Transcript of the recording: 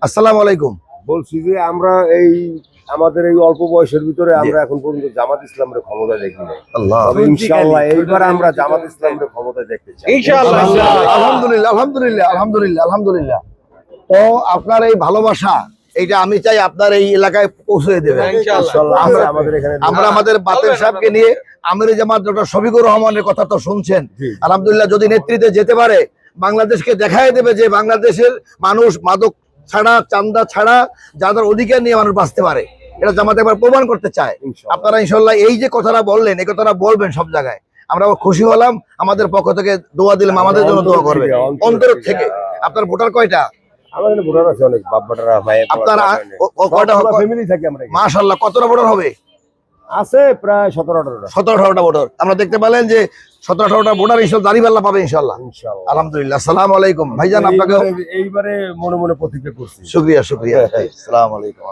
আসসালামু আলাইকুম। বলছি যে আমরা এই আমাদের এই অল্প বয়সের ভিতরে আমরা এখন পর্যন্ত জামাত ইসলামের ক্ষমতা দেখি না। তবে ইনশাআল্লাহ এইবার আমরা জামাত ইসলামের ক্ষমতা দেখতে চাই ইনশাআল্লাহ। আলহামদুলিল্লাহ আলহামদুলিল্লাহ আলহামদুলিল্লাহ আলহামদুলিল্লাহ। তো আপনার এই ভালোবাসা এইটা আমি চাই আপনার এই এলাকায় পৌঁছে দেবেন। ইনশাআল্লাহ। আমরা আমাদের বাতের সাহেবকে নিয়ে আমির জামাত ডক্টর শফিকুর রহমানের কথা তো শুনছেন। আলহামদুলিল্লাহ, যদি নেতৃত্বে যেতে পারে বাংলাদেশকে দেখাই দেবে যে বাংলাদেশের মানুষ মাদক ছাড়া, চান্দা ছাড়া যাদের অধিকার নিয়ে মানুষ বাঁচতে পারে, এটা জামাত একবার প্রমাণ করতে চায়। আপনারা ইনশাল্লাহ এই যে কথাটা বললেন, এই কথাটা বলবেন সব জায়গায়। আমরা খুশি হলাম, আমাদের পক্ষ থেকে দোয়া দিলাম, আমাদের জন্য দোয়া করবেন অন্তর থেকে। আপনার ভোটার কয়টা? আমাদের ভোটার আছে অনেক, বাপ ভোটার ভাই। আপনার কয়টা ফ্যামিলি থাকে আমরা? মাশাআল্লাহ, কতটা ভোটার হবে? আছে প্রায় 17-18টা। 17-18টা ভোটার। আমরা দেখতে পেলেন যে 17-18টা ভোটার ইনশাআল্লাহ দাঁড়িপাল্লা পাবে ইনশাআল্লাহ। আলহামদুলিল্লাহ। আসসালামু আলাইকুম ভাইজান, আপনাকে এইবারে মনে মনে প্রতিজ্ঞা করছি। শুকরিয়া শুকরিয়া। আসসালামু আলাইকুম।